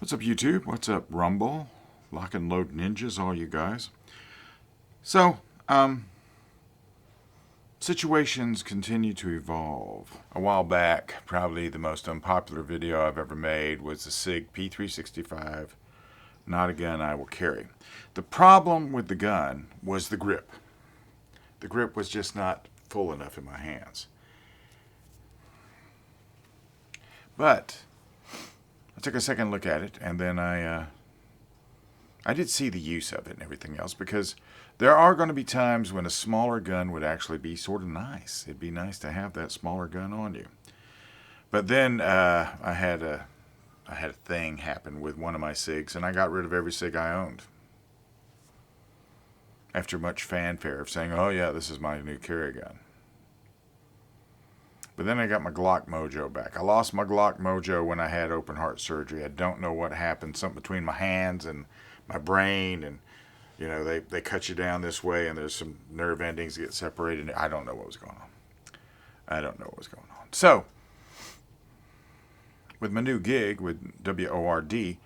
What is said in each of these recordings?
What's up, YouTube? What's up, Rumble? Lock and load ninjas, all you guys. So, situations continue to evolve. A while back, probably the most unpopular video I've ever made was the SIG P365, not a gun I will carry. The problem with the gun was the grip. The grip was just not full enough in my hands. But I took a second look at it, and then I did see the use of it and everything else, because there are going to be times when a smaller gun would actually be sort of nice. It'd be nice to have that smaller gun on you. But then I had a thing happen with one of my SIGs, and I got rid of every SIG I owned. After much fanfare of saying, oh yeah, this is my new carry gun. But then I got my Glock mojo back. I lost my Glock mojo when I had open heart surgery. I don't know what happened. Something between my hands and my brain, and you know, they cut you down this way, and there's some nerve endings that get separated. I don't know what was going on. So, with my new gig with WORD,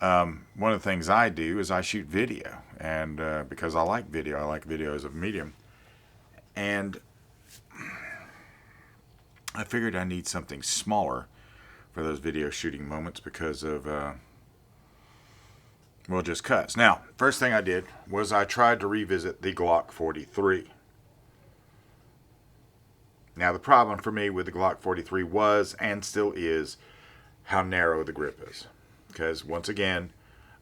one of the things I do is I shoot video, and because I like video as a medium, and I figured I need something smaller for those video shooting moments because of, well, just cuts. Now, first thing I did was I tried to revisit the Glock 43. Now, the problem for me with the Glock 43 was, and still is, how narrow the grip is. Because, once again,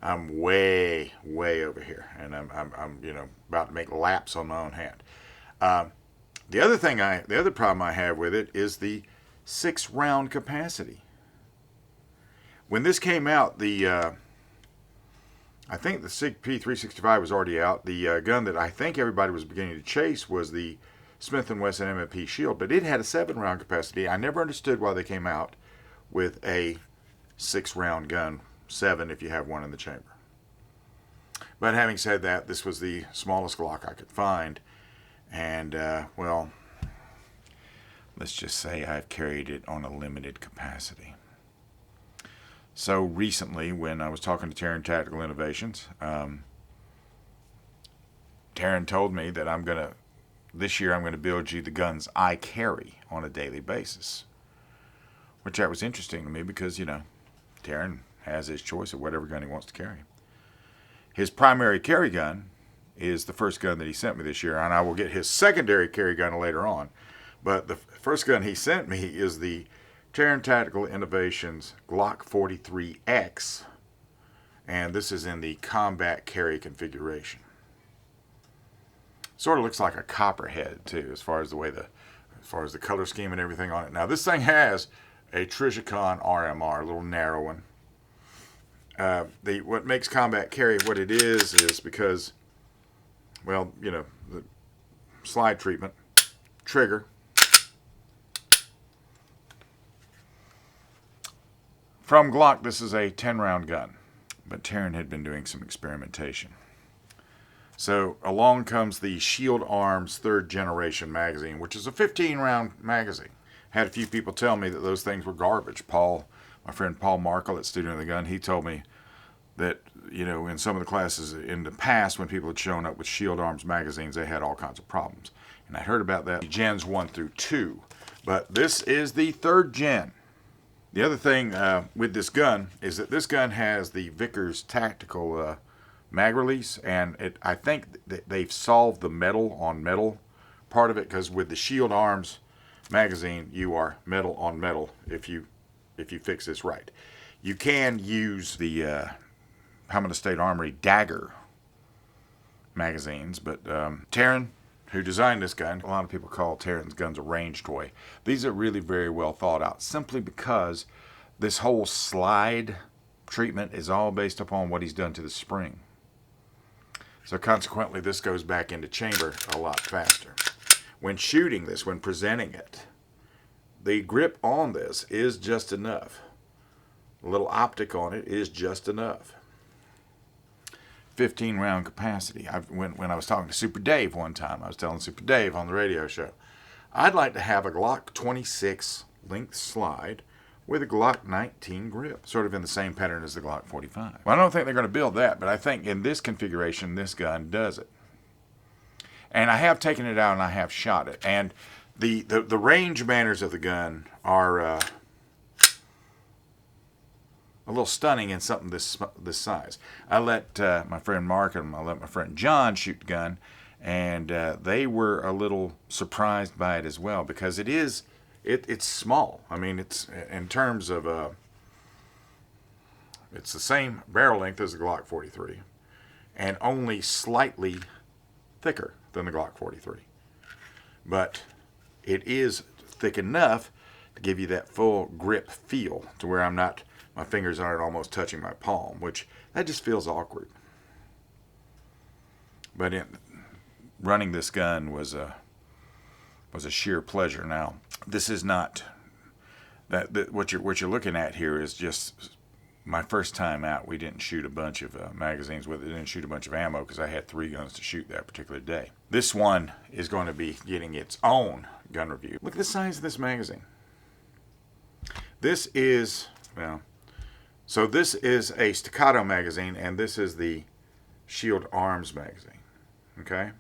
I'm way over here, and I'm you know, about to make laps on my own hand. The other problem I have with it is the 6-round capacity. When this came out, I think the SIG P365 was already out. The gun that I think everybody was beginning to chase was the Smith & Wesson M&P Shield, but it had a 7-round capacity. I never understood why they came out with a 6-round gun, 7 if you have one in the chamber. But having said that, this was the smallest Glock I could find. And, well, let's just say I've carried it on a limited capacity. So recently, when I was talking to Tunein Tactical Innovations, Tunein told me that this year I'm going to build you the guns I carry on a daily basis. Which that was interesting to me because, you know, Tunein has his choice of whatever gun he wants to carry. His primary carry gun is the first gun that he sent me this year, and I will get his secondary carry gun later on. But the first gun he sent me is the Tunein Tactical Innovations Glock 43x, and this is in the combat carry configuration. Sort of looks like a Copperhead too, as far as the color scheme and everything on it. Now this thing has a Trijicon RMR, a little narrow one. What makes combat carry what it is because, well, you know, the slide treatment, trigger. From Glock, this is a 10-round gun, but Tunein had been doing some experimentation. So along comes the Shield Arms 3rd generation magazine, which is a 15-round magazine. Had a few people tell me that those things were garbage. My friend Paul Markle at Student of the Gun, he told me that, you know, in some of the classes in the past, when people had shown up with Shield Arms magazines, they had all kinds of problems. And I heard about that gens 1 through 2. But this is the 3rd gen. The other thing with this gun is that this gun has the Vickers tactical mag release, and I think that they've solved the metal on metal part of it, because with the Shield Arms magazine, you are metal on metal if you fix this right. You can use the Hamilton State Armory Dagger magazines, but Tunein, who designed this gun, a lot of people call Tuein's guns a range toy. These are really very well thought out, simply because this whole slide treatment is all based upon what he's done to the spring. So consequently, this goes back into chamber a lot faster. When shooting this, when presenting it, the grip on this is just enough. A little optic on it is just enough. 15-round capacity. When I was talking to Super Dave one time, I was telling Super Dave on the radio show, I'd like to have a Glock 26 length slide with a Glock 19 grip, sort of in the same pattern as the Glock 45. Well, I don't think they're going to build that, but I think in this configuration, this gun does it. And I have taken it out and I have shot it. And the range manners of the gun are a little stunning in something this size. I let my friend Mark and I let my friend John shoot the gun, and they were a little surprised by it as well, because it's small. I mean, it's in terms of it's the same barrel length as the Glock 43, and only slightly thicker than the Glock 43. But it is thick enough to give you that full grip feel, to where my fingers aren't almost touching my palm, which that just feels awkward. But running this gun was a sheer pleasure. Now, this is not that what you're looking at here is just my first time out. We didn't shoot a bunch of magazines with it. Didn't shoot a bunch of ammo because I had 3 guns to shoot that particular day. This one is going to be getting its own gun review. Look at the size of this magazine. This is, so this is a staccato magazine, and this is the Shield Arms magazine. Okay?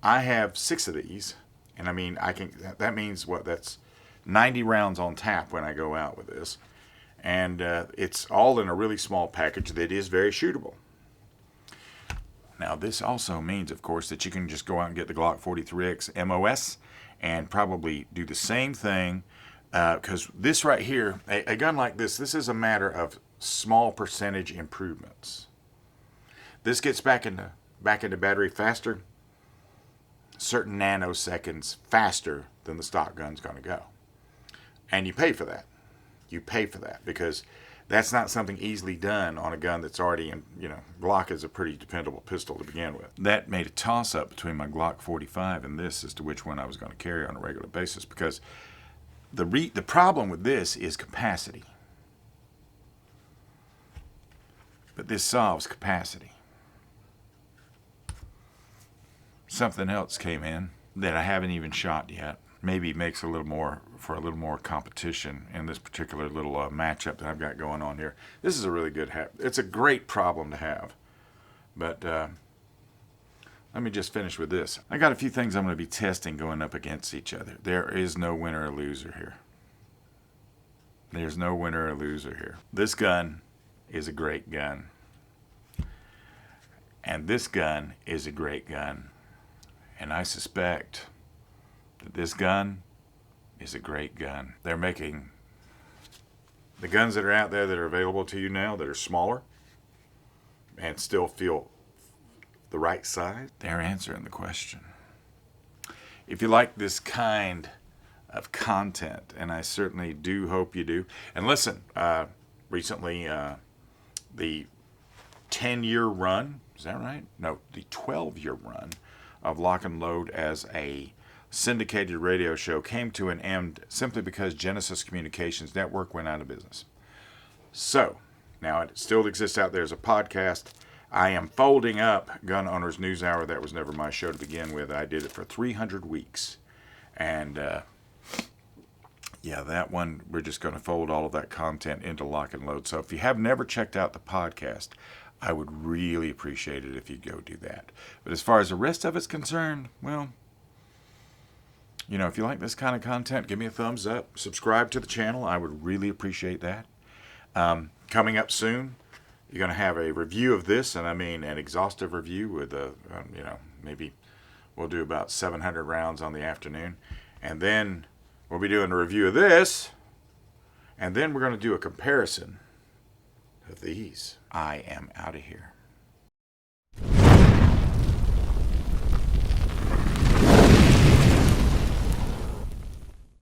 I have 6 of these, and I mean, that means what? That's 90 rounds on tap when I go out with this. And it's all in a really small package that is very shootable. Now, this also means, of course, that you can just go out and get the Glock 43x MOS and probably do the same thing, because this right here, a gun like this is a matter of small percentage improvements. This gets back into battery faster, certain nanoseconds faster than the stock gun's going to go. And you pay for that. You pay for that, because that's not something easily done on a gun that's already in, Glock is a pretty dependable pistol to begin with. That made a toss-up between my Glock 45 and this as to which one I was going to carry on a regular basis, because the problem with this is capacity. But this solves capacity. Something else came in that I haven't even shot yet. Maybe makes a little more competition in this particular little matchup that I've got going on here. This is a really good it's a great problem to have. But let me just finish with this. I got a few things I'm going to be testing going up against each other. There is no winner or loser here. There's no winner or loser here. This gun is a great gun. And this gun is a great gun. And I suspect that this gun is a great gun. They're making the guns that are out there that are available to you now that are smaller and still feel the right size. They're answering the question. If you like this kind of content, and I certainly do hope you do, and listen, recently the 10-year run, is that right? No, the 12-year run of Lock and Load as a syndicated radio show came to an end simply because Genesis Communications Network went out of business. So, now it still exists out there as a podcast. I am folding up Gun Owners News Hour. That was never my show to begin with. I did it for 300 weeks. And, that one, we're just going to fold all of that content into Lock and Load. So if you have never checked out the podcast, I would really appreciate it if you'd go do that. But as far as the rest of it's concerned, well, if you like this kind of content, give me a thumbs up. Subscribe to the channel. I would really appreciate that. Coming up soon, you're going to have a review of this, and I mean an exhaustive review with, maybe we'll do about 700 rounds on the afternoon. And then we'll be doing a review of this, and then we're going to do a comparison of these. I am out of here.